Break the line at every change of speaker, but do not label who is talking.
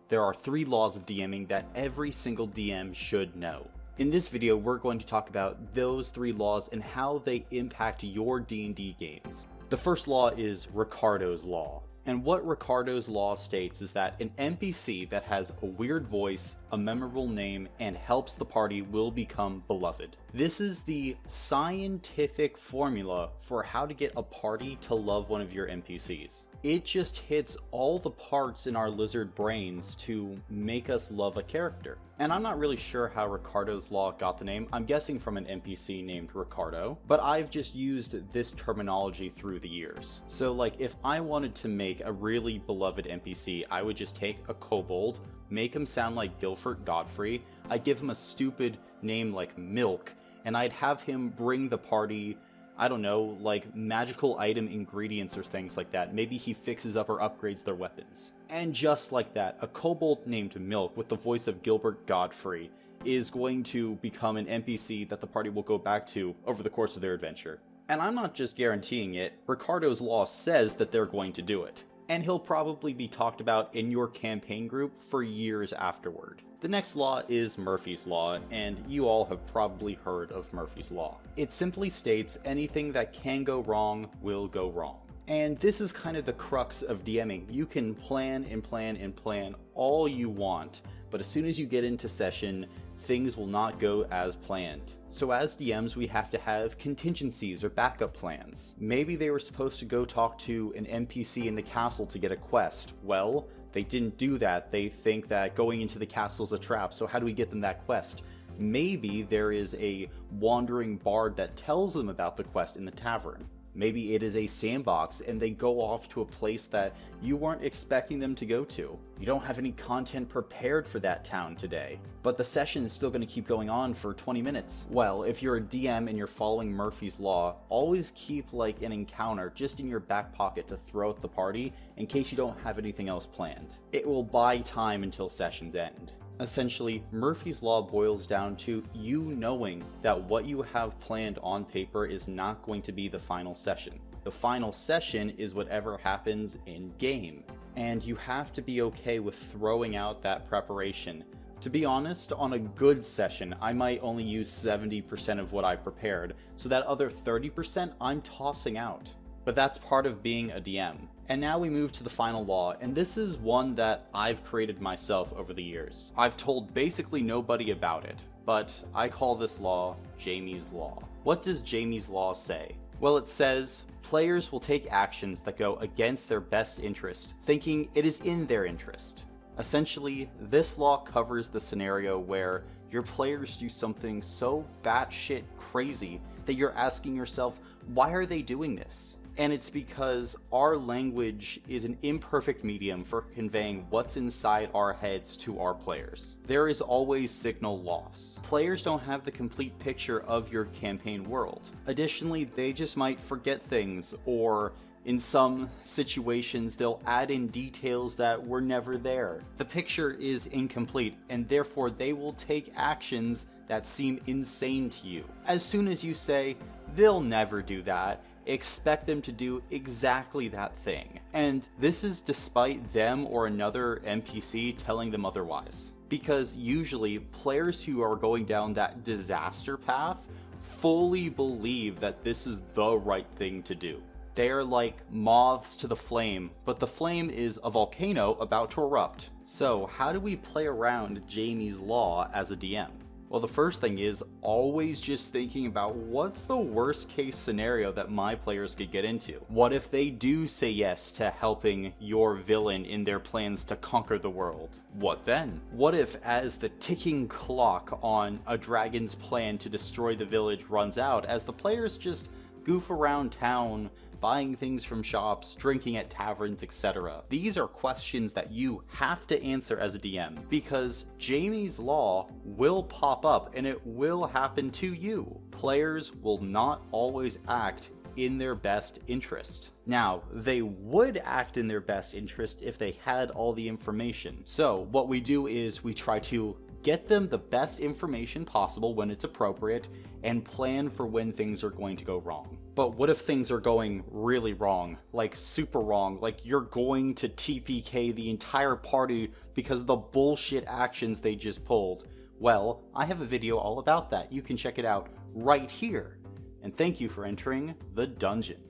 There are 3 laws of DMing that every single DM should know. In this video, we're going to talk about those 3 laws and how they impact your D&D games. The first law is Ricardos Law. And what Ricardos Law states is that an NPC that has a weird voice, a memorable name, and helps the party will become beloved. This is the scientific formula for how to get a party to love one of your NPCs. It just hits all the parts in our lizard brains to make us love a character. And I'm not really sure how Ricardos Law got the name. I'm guessing from an NPC named Ricardo, but I've just used this terminology through the years. So like if I wanted to make a really beloved NPC, I would just take a kobold, make him sound like Guilford Godfrey, I'd give him a stupid name like Milk, and I'd have him bring the party, I don't know, like magical item ingredients or things like that. Maybe he fixes up or upgrades their weapons. And just like that, a kobold named Milk with the voice of Gilbert Godfrey is going to become an NPC that the party will go back to over the course of their adventure. And I'm not just guaranteeing it, Ricardos Law says that they're going to do it. And he'll probably be talked about in your campaign group for years afterward. The next law is Murphy's Law, and you all have probably heard of Murphy's Law. It simply states anything that can go wrong will go wrong. And this is kind of the crux of DMing. You can plan and plan and plan all you want, but as soon as you get into session, things will not go as planned. So as DMs, we have to have contingencies or backup plans. Maybe they were supposed to go talk to an NPC in the castle to get a quest. Well, they didn't do that. They think that going into the castle is a trap, so how do we get them that quest? Maybe there is a wandering bard that tells them about the quest in the tavern. Maybe it is a sandbox and they go off to a place that you weren't expecting them to go to. You don't have any content prepared for that town today, but the session is still going to keep going on for 20 minutes. Well, if you're a DM and you're following Murphy's Law, always keep like an encounter just in your back pocket to throw at the party in case you don't have anything else planned. It will buy time until sessions end. Essentially, Murphy's Law boils down to you knowing that what you have planned on paper is not going to be the final session. The final session is whatever happens in game, and you have to be okay with throwing out that preparation. To be honest, on a good session, I might only use 70% of what I prepared, so that other 30% I'm tossing out. But that's part of being a DM. And now we move to the final law, and this is one that I've created myself over the years. I've told basically nobody about it, but I call this law Jamie's Law. What does Jamie's Law say? Well, it says, players will take actions that go against their best interest, thinking it is in their interest. Essentially, this law covers the scenario where your players do something so batshit crazy that you're asking yourself, why are they doing this? And it's because our language is an imperfect medium for conveying what's inside our heads to our players. There is always signal loss. Players don't have the complete picture of your campaign world. Additionally, they just might forget things, or in some situations, they'll add in details that were never there. The picture is incomplete, and therefore they will take actions that seem insane to you. As soon as you say, they'll never do that, expect them to do exactly that thing. And this is despite them or another NPC telling them otherwise. Because usually players who are going down that disaster path fully believe that this is the right thing to do. They are like moths to the flame, but the flame is a volcano about to erupt. So how do we play around Jamie's Law as a DM? Well, the first thing is always just thinking about what's the worst case scenario that my players could get into. What if they do say yes to helping your villain in their plans to conquer the world? What then? What if as the ticking clock on a dragon's plan to destroy the village runs out, as the players just goof around town, buying things from shops, drinking at taverns, etc. These are questions that you have to answer as a DM, because Jamie's Law will pop up and it will happen to you. Players will not always act in their best interest. Now, they would act in their best interest if they had all the information. So what we do is we try to get them the best information possible when it's appropriate and plan for when things are going to go wrong. But what if things are going really wrong, like super wrong, like you're going to TPK the entire party because of the bullshit actions they just pulled? Well, I have a video all about that. You can check it out right here. And thank you for entering the dungeon.